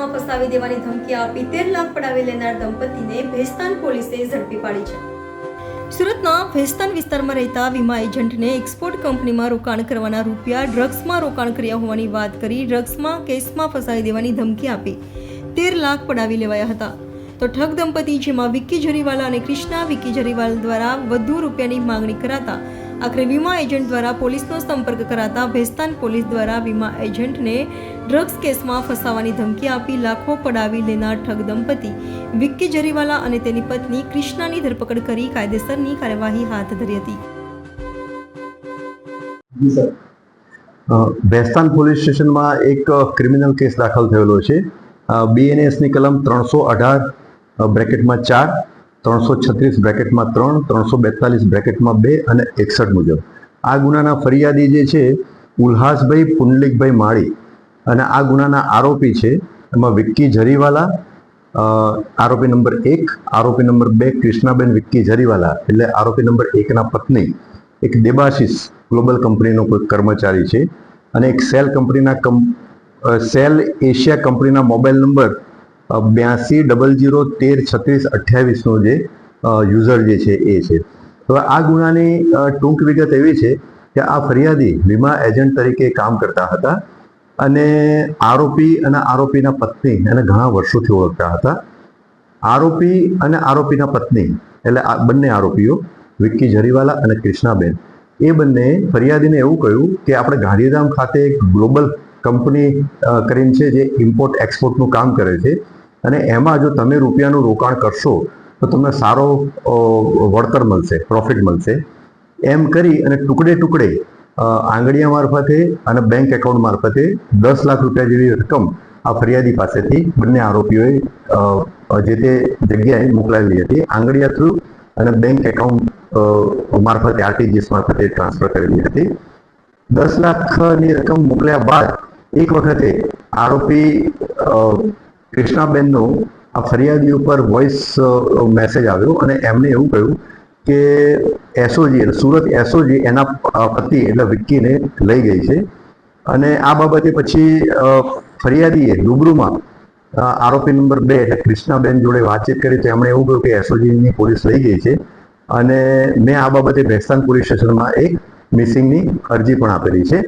કેસમાં ફસાવી દેવાની ધમકી આપી 13 લાખ પડાવી લેનાર દંપતીને ભેસ્તાન પોલીસે ઝડપી પાડી છે. સુરતના ભેસ્તાન વિસ્તારમાં રહેતા વીમા એજન્ટને એક્સપોર્ટ કંપનીમાં રોકાણ કરવાના રૂપિયા ડ્રગ્સમાં રોકાણ કર્યા હોવાની વાત કરી ડ્રગ્સમાં કેસમાં ફસાવી દેવાની ધમકી આપી 13 લાખ પડાવી લેવાયા હતા. તો ઠગ દંપતી જેમાં વિક્કી જરીવાલા અને કૃષ્ણા વિક્કી જરીવાલ દ્વારા વધુ રૂપિયાની માંગણી કરાતા આખરે વીમા એજન્ટ દ્વારા પોલીસનો સંપર્ક કરાતા ભેસ્તાન પોલીસ દ્વારા વીમા એજન્ટને ડ્રગ્સ કેસમાં ફસાવાની ધમકી આપી લાખો પડાવી લેનાર ઠગ દંપતી વિક્કી જરીવાલા અને તેની પત્ની કૃષ્ણાની ધરપકડ કરી કાયદેસરની કાર્યવાહી હાથ ધરી હતી. ભેસ્તાન પોલીસ સ્ટેશનમાં એક ક્રિમિનલ કેસ દાખલ થયેલો છે. બીએનએસની કલમ 318 બ્રેકેટમાં 4, 336 બ્રેકેટમાં 3, 342 બ્રેકેટમાં 2 અને 61 મુજબ આ ગુનાના ફરિયાદી જે છે ઉલ્હાસભાઈ પુંડલિકભાઈ માળી અને આ ગુનાના આરોપી છે એમાં વિક્કી જરીવાલા આરોપી નંબર 1, આરોપી નંબર 2 કૃષ્ણાબેન વિક્કી જરીવાલા એટલે આરોપી નંબર 1 ના પત્ની એક દેબાશીસ ગ્લોબલ કંપનીનો કોઈ કર્મચારી છે અને એક સેલ એશિયા કંપનીના મોબાઈલ નંબર 8200133628 જે યુઝર જે છે એ છે. હવે આ ગુનાની ટૂંક વિગત એવી છે કે આ ફરિયાદી વીમા એજન્ટ તરીકે કામ કરતા હતા અને આરોપી અને આરોપીના પત્ની એને ઘણા વર્ષોથી ઓળખતા હતા. આરોપી અને આરોપીના પત્ની એટલે આ બંને આરોપીઓ વિક્કી જરીવાલા અને કૃષ્ણાબેન એ બંને ફરિયાદીને એવું કહ્યું કે આપણે ગાંધીધામ ખાતે એક ગ્લોબલ કંપની કરીને છે જે ઇમ્પોર્ટ એક્સપોર્ટનું કામ કરે છે અને એમાં જો તમે રૂપિયાનું રોકાણ કરશો તો તમને સારો વળતર મળશે, પ્રોફિટ મળશે એમ કરી અને ટુકડે ટુકડે આંગળીયા મારફતે અને બેંક એકાઉન્ટ મારફતે 10 લાખ રૂપિયા જેવી રકમ આ ફરિયાદી પાસેથી બંને આરોપીઓએ જે તે જગ્યાએ મોકલાવેલી હતી. આંગળીયા થ્રુ અને બેંક એકાઉન્ટ મારફતે આરટીજીએસ મારફતે ટ્રાન્સફર કરેલી હતી. 10 લાખની રકમ મોકલ્યા બાદ એક વખતે આરોપી કૃષ્ણાબેનનો આ ફરિયાદી ઉપર વોઇસ મેસેજ આવ્યો અને એમને એવું કહ્યું કે એસઓજી એટલે સુરત એસઓજી એના પતિ એટલે વિક્કીને લઈ ગઈ છે અને આ બાબતે પછી ફરિયાદીએ રૂબરૂમાં આરોપી નંબર 2 એટલે કૃષ્ણાબેન જોડે વાતચીત કરી તો એમણે એવું કહ્યું કે એસઓજીની પોલીસ લઈ ગઈ છે અને મેં આ બાબતે ભેસ્તાન પોલીસ સ્ટેશનમાં એક મિસિંગની અરજી પણ આપેલી છે.